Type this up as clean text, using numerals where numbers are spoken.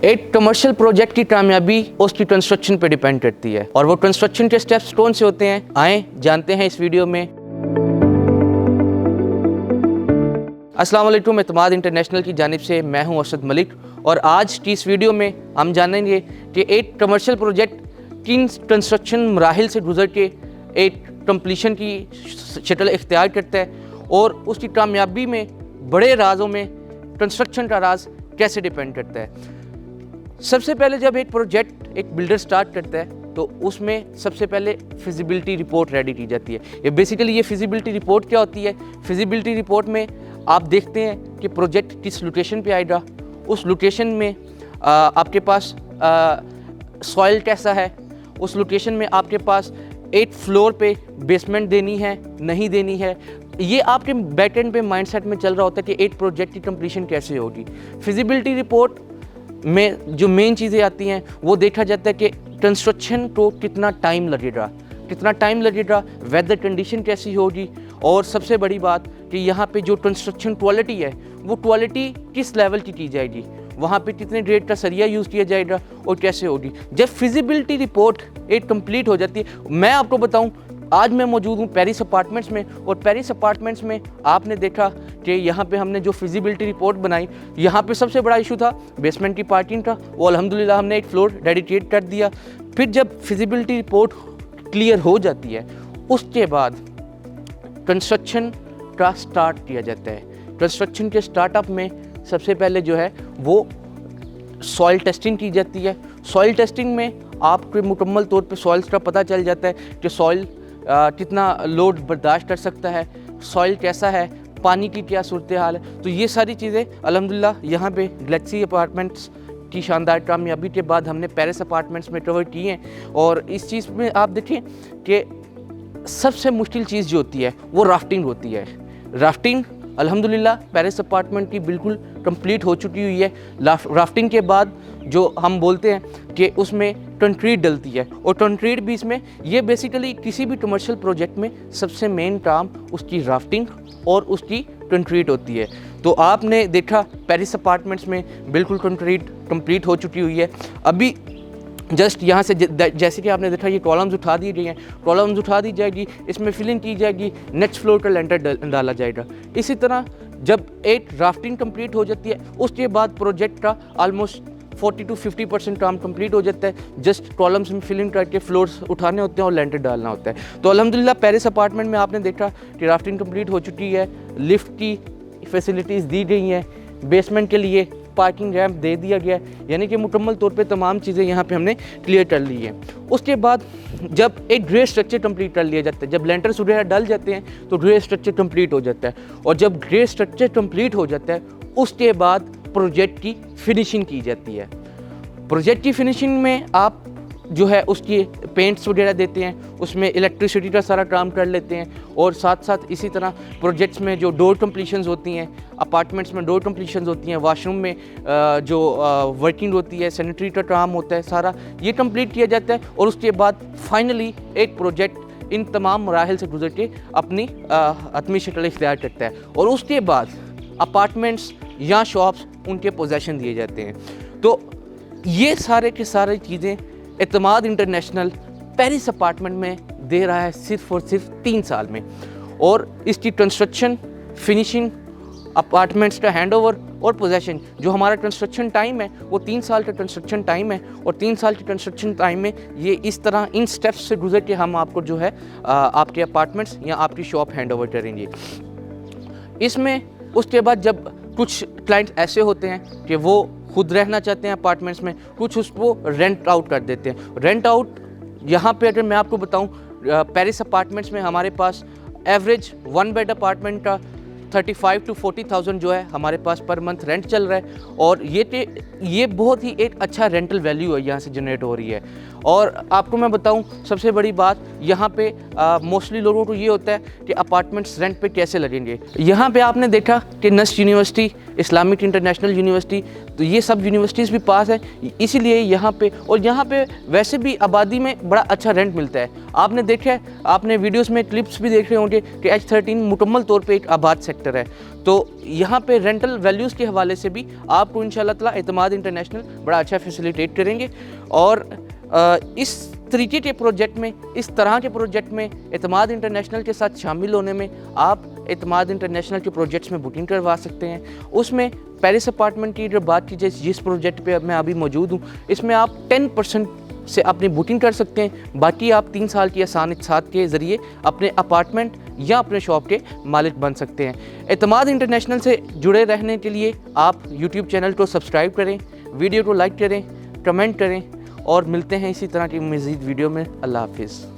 एक commercial project की कामयाबी उसकी कंस्ट्रक्शन पे डिपेंड करती है और वो कंस्ट्रक्शन के स्टेप्स कौन से होते हैं, आए जानते हैं इस वीडियो में। अस्सलाम वालेकुम, एतमाद इंटरनेशनल की जानिब से मैं हूं अर्शद मलिक और आज की इस वीडियो में हम जानेंगे कि एक कमर्शियल प्रोजेक्ट किन कंस्ट्रक्शन मराहिल से गुजर के एक कंप्लीशन की शक्ल इख्तियार करता है और उसकी कामयाबी में बड़े राजों में कंस्ट्रक्शन का राज कैसे डिपेंड करता है। सबसे पहले जब एक प्रोजेक्ट एक बिल्डर स्टार्ट करता है तो उसमें सबसे पहले फिजिबिलिटी रिपोर्ट रेडी की जाती है। ये बेसिकली ये फिजिबिलिटी रिपोर्ट क्या होती है? फिजिबिलिटी रिपोर्ट में आप देखते हैं कि प्रोजेक्ट किस लोकेशन पे आएगा, उस लोकेशन में आपके पास सॉइल कैसा है, उस लोकेशन में आपके पास 8 फ्लोर पे बेसमेंट देनी है नहीं देनी है। ये आपके बैक एंड पे माइंडसेट में चल रहा होता है कि एक प्रोजेक्ट की कंप्लीशन कैसे होगी। फिजिबिलिटी रिपोर्ट में जो मेन चीज़ें आती हैं वो देखा जाता है कि कंस्ट्रक्शन को कितना टाइम लगेगा, वेदर कंडीशन कैसी होगी और सबसे बड़ी बात कि यहाँ पे जो कंस्ट्रक्शन क्वालिटी है वो क्वालिटी किस लेवल की जाएगी, वहाँ पे कितने ग्रेड का सरिया यूज़ किया जाएगा और कैसे होगी। जब फिजिबिलिटी रिपोर्ट एक कंप्लीट हो जाती है, मैं आपको बताऊँ आज मैं मौजूद हूँ पेरिस अपार्टमेंट्स में और पेरिस अपार्टमेंट्स में आपने देखा कि यहाँ पे हमने जो फिजिबिलिटी रिपोर्ट बनाई, यहाँ पे सबसे बड़ा इशू था बेसमेंट की पार्किंग का, वो अल्हम्दुलिल्लाह हमने एक फ्लोर डेडिकेट कर दिया। फिर जब फिजिबिलिटी रिपोर्ट क्लियर हो जाती है उसके बाद कंस्ट्रक्शन का स्टार्ट किया जाता है। कंस्ट्रक्शन के स्टार्टअप में सबसे पहले जो है वो सॉइल टेस्टिंग की जाती है। सॉइल टेस्टिंग में आपके मुकम्मल तौर पे सॉइल्स का पता चल जाता है कि सॉइल कितना लोड बर्दाश्त कर सकता है, सॉइल कैसा है, पानी की क्या सूरत हाल है। तो ये सारी चीज़ें अल्हम्दुलिल्लाह यहाँ पे गैलेक्सी अपार्टमेंट्स की शानदार कामयाबी के बाद हमने पेरिस अपार्टमेंट्स में कवर की हैं। और इस चीज़ में आप देखें कि सबसे मुश्किल चीज़ जो होती है वो राफ्टिंग होती है। राफ्टिंग अल्हम्दुलिल्लाह पेरिस अपार्टमेंट की बिल्कुल कंप्लीट हो चुकी हुई है। राफ्टिंग के बाद जो हम बोलते हैं कि उसमें कंक्रीट डलती है और कंक्रीट भी इसमें, ये बेसिकली किसी भी कमर्शियल प्रोजेक्ट में सबसे मेन काम उसकी राफ्टिंग और उसकी कंक्रीट होती है। तो आपने देखा पेरिस अपार्टमेंट्स में बिल्कुल कंक्रीट कंप्लीट हो चुकी हुई है। अभी जस्ट यहाँ से जैसे कि आपने देखा ये कॉलम्स उठा दी गई हैं, कॉलम्स उठा दी जाएगी, इसमें फिलिंग की जाएगी, नेक्स्ट फ्लोर का लेंटर डाला जाएगा। इसी तरह जब एक राफ्टिंग कंप्लीट हो जाती है उसके बाद प्रोजेक्ट का ऑलमोस्ट 40 to 50% काम कंप्लीट हो जाता है। जस्ट कॉलम्स में फिलिंग करके फ्लोर्स उठाने होते हैं और लेंटर डालना होता है। तो अल्हम्दुलिल्लाह पेरिस अपार्टमेंट में आपने देखा कि राफ्टिंग कंप्लीट हो चुकी है, लिफ्ट की फैसिलिटीज़ दी गई हैं, बेसमेंट के लिए पार्किंग रैम्प दे दिया गया है, यानी कि मुकम्मल तौर पे तमाम चीज़ें यहाँ पे हमने क्लियर कर ली हैं। उसके बाद जब एक ग्रे स्ट्रक्चर कंप्लीट कर लिया जाता है, जब लेंटर्स वगैरह डल जाते हैं तो ग्रे स्ट्रक्चर कंप्लीट हो जाता है और जब ग्रे स्ट्रक्चर कंप्लीट हो जाता है उसके बाद प्रोजेक्ट की फिनिशिंग की जाती है। प्रोजेक्ट की फिनिशिंग में आप जो है उसकी पेंट्स वगैरह देते हैं, उसमें इलेक्ट्रिसिटी का सारा काम कर लेते हैं और साथ साथ इसी तरह प्रोजेक्ट्स में जो डोर कंप्लीशंस होती हैं, अपार्टमेंट्स में डोर कंप्लीशंस होती हैं, वॉशरूम में जो वर्किंग होती है, सैनिटरी का काम होता है, सारा ये कंप्लीट किया जाता है और उसके बाद फाइनली एक प्रोजेक्ट इन तमाम मराहिल से गुजर के अपनी हतमी शक्ल इख्तियार करता है और उसके बाद अपार्टमेंट्स या शॉप्स उनके पोजेशन दिए जाते हैं। तो ये सारे के सारे चीज़ें एतमाद इंटरनेशनल पेरिस अपार्टमेंट में दे रहा है सिर्फ और सिर्फ 3 साल में और इसकी कंस्ट्रक्शन, फिनिशिंग, अपार्टमेंट्स का हैंडओवर और पोजेशन, जो हमारा कंस्ट्रक्शन टाइम है वो 3 साल का कंस्ट्रक्शन टाइम है और 3 साल के कंस्ट्रक्शन टाइम में ये इस तरह इन स्टेप्स से गुजर के हम आपको जो है आपके अपार्टमेंट्स या आपकी शॉप हैंडओवर करेंगे। इसमें उसके बाद जब कुछ क्लाइंट्स ऐसे होते हैं कि वो खुद रहना चाहते हैं अपार्टमेंट्स में, कुछ उसको रेंट आउट कर देते हैं। रेंट आउट यहाँ पे अगर मैं आपको बताऊँ पेरिस अपार्टमेंट्स में हमारे पास एवरेज 1 बेड अपार्टमेंट का 35 to 40,000 जो है हमारे पास पर मंथ रेंट चल रहा है और ये बहुत ही एक अच्छा रेंटल वैल्यू है यहाँ से जनरेट हो रही है। और आपको मैं बताऊँ सबसे बड़ी बात यहाँ पे मोस्टली लोगों को ये होता है कि अपार्टमेंट्स रेंट पे कैसे लगेंगे। यहाँ पे आपने देखा कि NUST university, Islamic international university, तो ये सब यूनिवर्सिटीज़ भी पास है, इसीलिए यहाँ पे वैसे भी आबादी में बड़ा अच्छा रेंट मिलता है। आपने देखा है, आपने वीडियोस में क्लिप्स भी देख रहे होंगे कि H13 मुकम्मल तौर पे एक आबाद सेक्टर है। तो यहाँ पे रेंटल वैल्यूज़ के हवाले से भी आपको इंशाल्लाह ताला एतमाद इंटरनेशनल बड़ा अच्छा फैसिलिटेट करेंगे। और इस तरीके के प्रोजेक्ट में, इस तरह के प्रोजेक्ट में एतमाद इंटरनेशनल के साथ शामिल होने में आप एतमाद इंटरनेशनल के प्रोजेक्ट्स में बुकिंग करवा सकते हैं। उसमें पेरिस अपार्टमेंट की जो बात की जाए, जिस प्रोजेक्ट पे मैं अभी मौजूद हूँ, इसमें आप 10% से अपनी बुकिंग कर सकते हैं। बाकी आप 3 साल की आसान साथ के ज़रिए अपने अपार्टमेंट या अपने शॉप के मालिक बन सकते हैं। एतमाद इंटरनेशनल से जुड़े रहने के लिए आप यूट्यूब चैनल को सब्सक्राइब करें, वीडियो को लाइक करें, कमेंट करें और मिलते हैं इसी तरह की मज़ीद वीडियो में। अल्लाह हाफिज़।